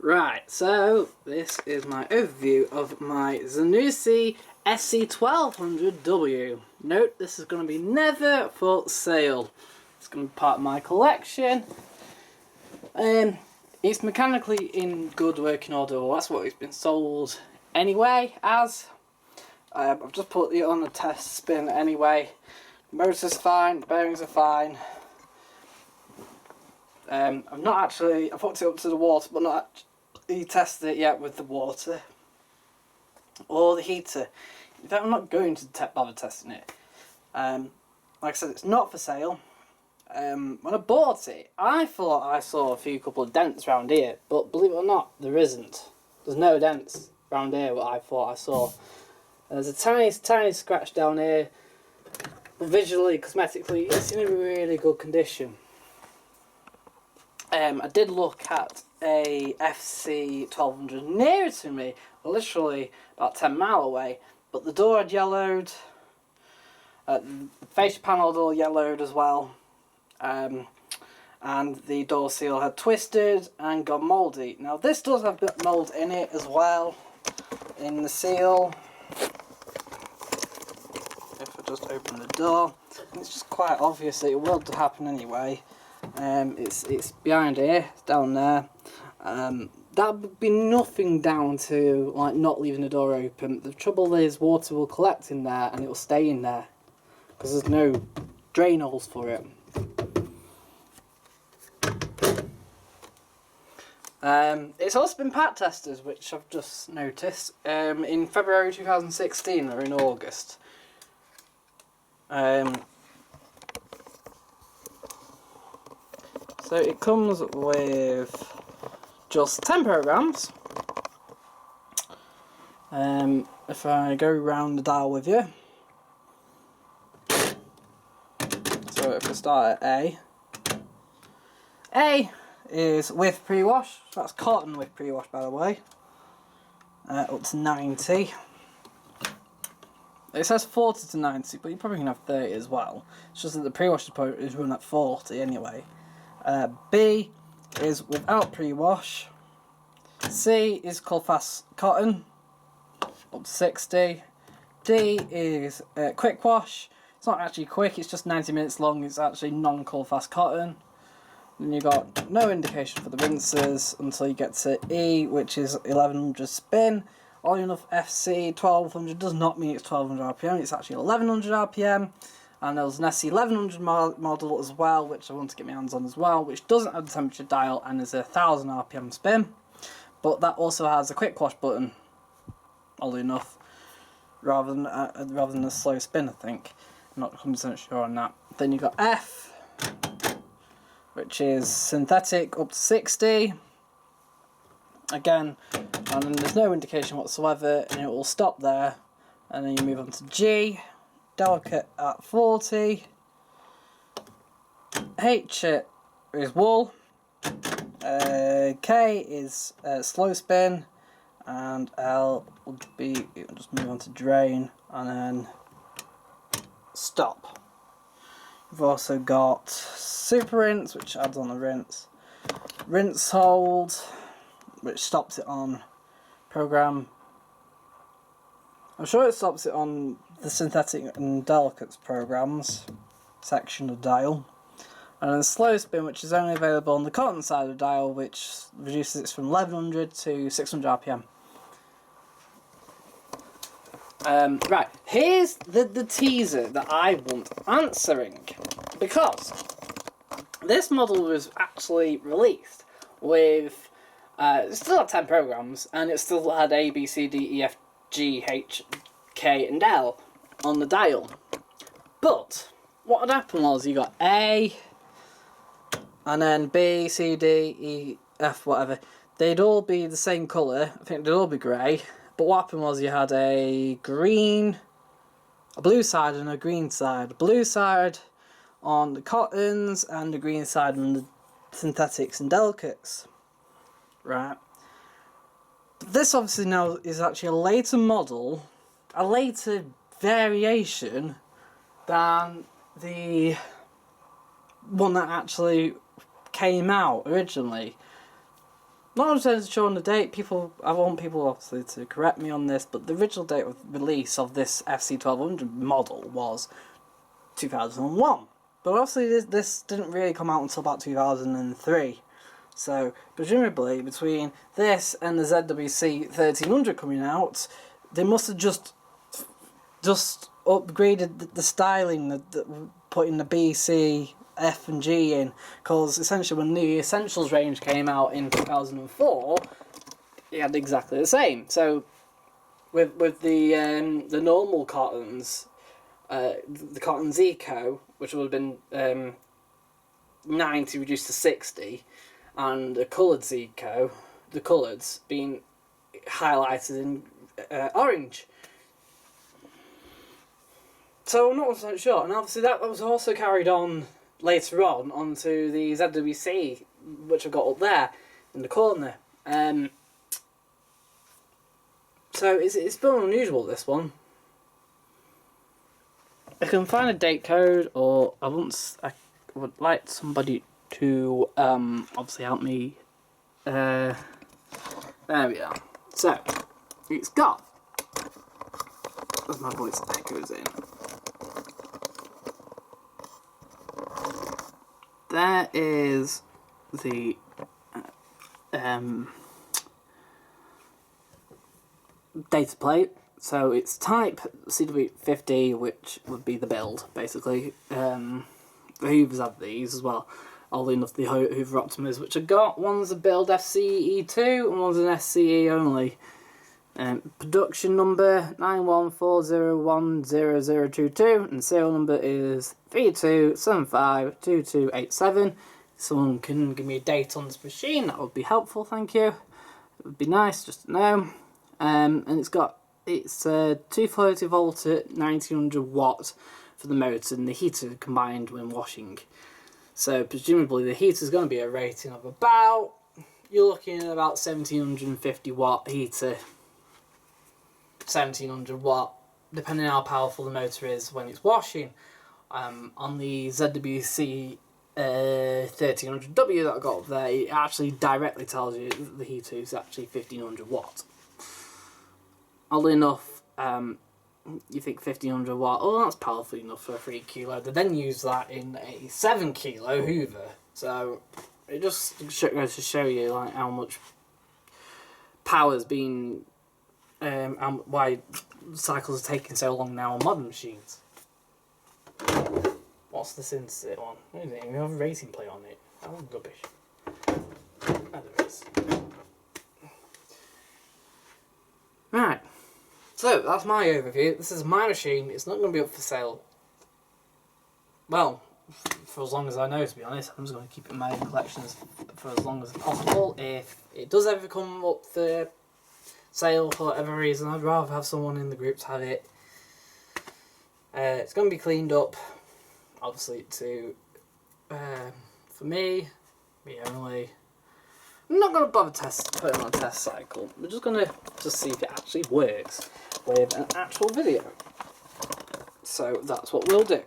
Right, so this is my overview of my Zanussi FC1200W. Note, this is going to be never for sale. It's going to be part of my collection. It's mechanically in good working order, well, that's what it's been sold anyway as. I've just put it on a test spin anyway. Motor's fine, bearings are fine. I've hooked it up to the water, but not actually tested it yet with the water or the heater. In fact, I'm not going to bother testing it. Like I said, it's not for sale. When I bought it, I thought I saw a couple of dents around here, but believe it or not, there isn't. There's no dents around here what I thought I saw. There's a tiny scratch down here, but visually, cosmetically, it's in a really good condition. I did look at a FC1200 nearer to me, literally about 10 miles away, but the door had yellowed, the fascia panel had all yellowed as well, and the door seal had twisted and got mouldy. Now this does have a bit of mould in it as well, in the seal. If I just open the door, it's just quite obvious that it will happen anyway. It's behind here, it's down there. That would be nothing down to like not leaving the door open. The trouble is water will collect in there and it will stay in there because there's no drain holes for it. It's also been pat tested, which I've just noticed, in February 2016 or in August. So it comes with just 10 programs. If I go round the dial with you. So if I start at A is with pre-wash. That's cotton with pre-wash, by the way. Up to 90. It says 40 to 90, but you probably can have 30 as well. It's just that the pre-wash is run at 40 anyway. B is without pre-wash. C is cold fast cotton, up to 60. D is quick wash. It's not actually quick, it's just 90 minutes long. It's actually non-cold fast cotton. Then you got no indication for the rinses until you get to E, which is 1100 spin. Oddly enough, FC 1200 does not mean it's 1200 RPM, it's actually 1100 RPM. And there's an FC1100 model as well, which I want to get my hands on as well, which doesn't have the temperature dial and is a 1000 RPM spin. But that also has a quick wash button, oddly enough, rather than a slow spin, I think. I'm not 100% sure on that. Then you've got F, which is synthetic up to 60. Again, and then there's no indication whatsoever, and it will stop there. And then you move on to G, delicate at 40. H is wool. K is slow spin, and L would be, just move on to drain, and then stop. We've also got super rinse, which adds on the rinse. Rinse hold, which stops it on program. I'm sure it stops it on the synthetic and delicates programs section of dial. And then slow spin, which is only available on the cotton side of the dial, which reduces it from 1100 to 600 RPM. Right, here's the teaser that I want answering, because this model was actually released with, it still had 10 programs, and it still had A, B, C, D, E, F, G, H, K and L on the dial. But what had happened was you got A, and then B, C, D, E, F, whatever. They'd all be the same colour. I think they'd all be grey. But what happened was you had a blue side and a green side. A blue side on the cottons and the green side on the synthetics and delicates. Right. But this obviously now is actually a later model, a later variation than the one that actually came out originally. Not 100% sure on the date. I want people obviously to correct me on this, but the original date of release of this FC1200 model was 2001. But obviously this didn't really come out until about 2003. So presumably between this and the ZWC1300 coming out, they must have just upgraded the styling, putting the B, C, F and G in, because essentially when the Essentials range came out in 2004, it had exactly the same. So with the normal cottons, the Cottons Eco, which would have been 90 reduced to 60, and the coloured Eco, the coloureds being highlighted in orange. So I'm not 100% sure, and obviously that was also carried on later on onto the ZWC, which I've got up there in the corner. So it's been unusual, this one. I can find a date code, or I would like somebody to obviously help me. There we are. So it's got, as my voice echoes in, there is the data plate. So it's type CW50, which would be the build, basically. The Hoovers have these as well. Oddly enough, the Hoover Optimas, which I got, one's a build FCE2 and one's an SCE only. Production number 9140100022, and serial number is 32752287. If someone can give me a date on this machine, that would be helpful, thank you. It would be nice just to know. And it's 240 volt at 1900 watt for the motor and the heater combined when washing. So presumably the heater is going to be a rating of about, you're looking at about 1750 watt heater. 1700 watt, depending on how powerful the motor is when it's washing. On the ZWC 1300W that I got up there, it actually directly tells you the heater is actually 1500 watt. Oddly enough, you think 1500 watt, oh that's powerful enough for a 3 kilo. They then use that in a 7 kilo Hoover. So it just goes to show you like how much power's been, why cycles are taking so long now on modern machines. What's the Synthesit one? I don't even have a racing plate on it. That one's rubbish. Oh, there is. Right. So, that's my overview. This is my machine. It's not going to be up for sale. Well, for as long as I know, to be honest. I'm just going to keep it in my collections for as long as possible. If it does ever come up for sale for whatever reason, I'd rather have someone in the group to have it. It's going to be cleaned up, obviously, for me only. I'm not going to bother putting it on a test cycle. We're just going to see if it actually works with an actual video. So that's what we'll do.